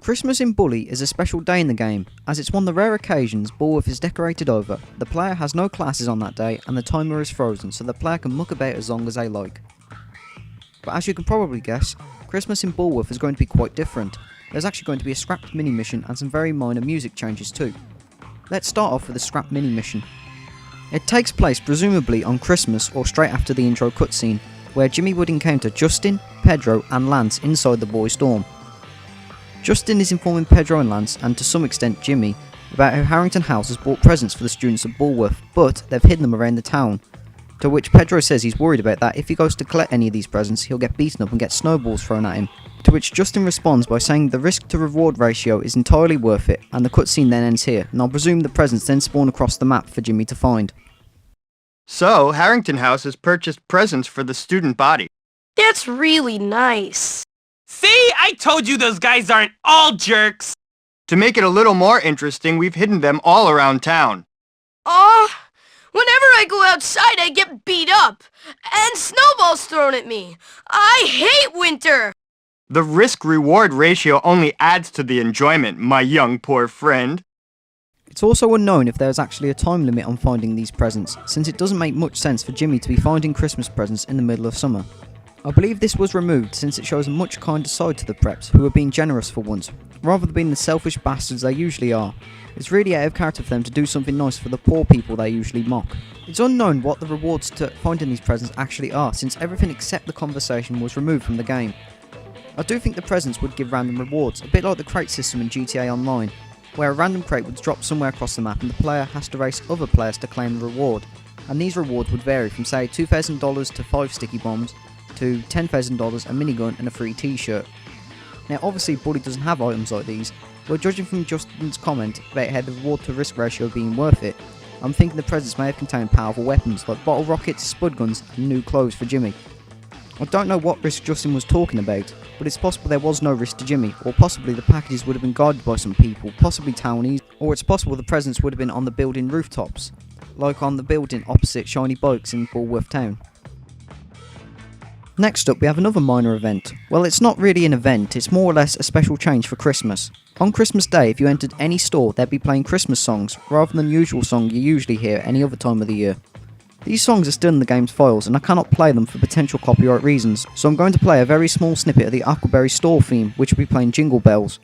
Christmas in Bully is a special day in the game, as it's one of the rare occasions Bullworth is decorated over. The player has no classes on that day and the timer is frozen, so the player can muck about as long as they like. But as you can probably guess, Christmas in Bullworth is going to be quite different. There's actually going to be a scrapped mini mission and some very minor music changes too. Let's start off with the scrapped mini mission. It takes place presumably on Christmas or straight after the intro cutscene, where Jimmy would encounter Justin, Pedro and Lance inside the boy's dorm. Justin is informing Pedro and Lance, and to some extent Jimmy, about how Harrington House has bought presents for the students of Bullworth, but they've hidden them around the town. To which Pedro says he's worried about that if he goes to collect any of these presents he'll get beaten up and get snowballs thrown at him. To which Justin responds by saying the risk to reward ratio is entirely worth it, and the cutscene then ends here, and I'll presume the presents then spawn across the map for Jimmy to find. So, Harrington House has purchased presents for the student body. That's really nice. See? I told you those guys aren't all jerks! To make it a little more interesting, we've hidden them all around town. Whenever I go outside I get beat up, and snowballs thrown at me. I hate winter! The risk-reward ratio only adds to the enjoyment, my young poor friend. It's also unknown if there is actually a time limit on finding these presents, since it doesn't make much sense for Jimmy to be finding Christmas presents in the middle of summer. I believe this was removed since it shows a much kinder side to the preps, who are being generous for once, rather than being the selfish bastards they usually are. It's really out of character for them to do something nice for the poor people they usually mock. It's unknown what the rewards to finding these presents actually are, since everything except the conversation was removed from the game. I do think the presents would give random rewards, a bit like the crate system in GTA Online, where a random crate would drop somewhere across the map and the player has to race other players to claim the reward. And these rewards would vary from say $2,000 to 5 sticky bombs, to $10,000, a minigun and a free t-shirt. Now obviously Bully doesn't have items like these, but judging from Justin's comment about how the reward to risk ratio being worth it, I'm thinking the presents may have contained powerful weapons like bottle rockets, spud guns and new clothes for Jimmy. I don't know what risk Justin was talking about, but it's possible there was no risk to Jimmy, or possibly the packages would have been guarded by some people, possibly townies, or it's possible the presents would have been on the building rooftops, like on the building opposite Shiny Bikes in Bullworth Town. Next up we have another minor event. Well, it's not really an event, it's more or less a special change for Christmas. On Christmas Day, if you entered any store, they'd be playing Christmas songs, rather than the usual song you usually hear any other time of the year. These songs are still in the game's files, and I cannot play them for potential copyright reasons, so I'm going to play a very small snippet of the Aquaberry store theme, which will be playing Jingle Bells.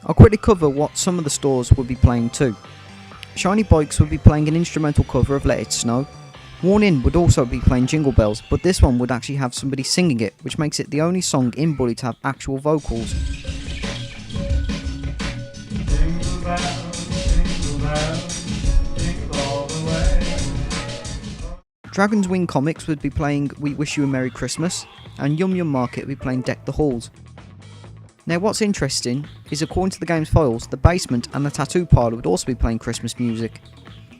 I'll quickly cover what some of the stores will be playing too. Shiny Bikes would be playing an instrumental cover of Let It Snow. Worn In would also be playing Jingle Bells, but this one would actually have somebody singing it, which makes it the only song in Bully to have actual vocals. Jingle bells, jingle bells, jingle all the way. Dragon's Wing Comics would be playing We Wish You a Merry Christmas, and Yum Yum Market would be playing Deck the Halls. Now what's interesting is according to the game's files, the basement and the tattoo parlour would also be playing Christmas music.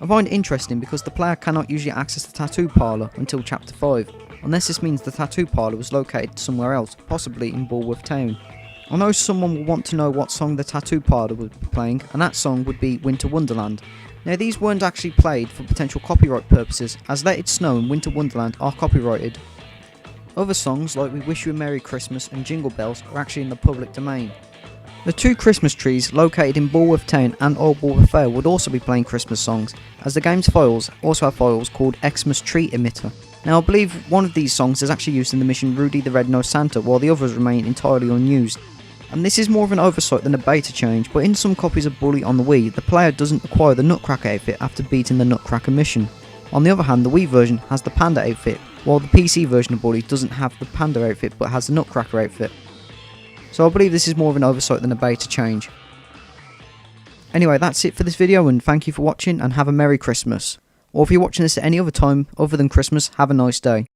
I find it interesting because the player cannot usually access the tattoo parlour until chapter 5, unless this means the tattoo parlour was located somewhere else, possibly in Bullworth Town. I know someone will want to know what song the tattoo parlour would be playing, and that song would be Winter Wonderland. Now these weren't actually played for potential copyright purposes, as Let It Snow and Winter Wonderland are copyrighted. Other songs like We Wish You a Merry Christmas and Jingle Bells are actually in the public domain. The two Christmas trees located in Bullworth Town and Old Bullworth Vale would also be playing Christmas songs, as the game's files also have files called Xmas Tree Emitter. Now I believe one of these songs is actually used in the mission Rudy the Red-Nosed Santa, while the others remain entirely unused. And this is more of an oversight than a beta change, but in some copies of Bully on the Wii, the player doesn't acquire the Nutcracker outfit after beating the Nutcracker mission. On the other hand, the Wii version has the Panda outfit, while the PC version of Bully doesn't have the Panda outfit but has the Nutcracker outfit. So I believe this is more of an oversight than a beta change. Anyway, that's it for this video, and thank you for watching and have a Merry Christmas. Or if you're watching this at any other time other than Christmas, have a nice day.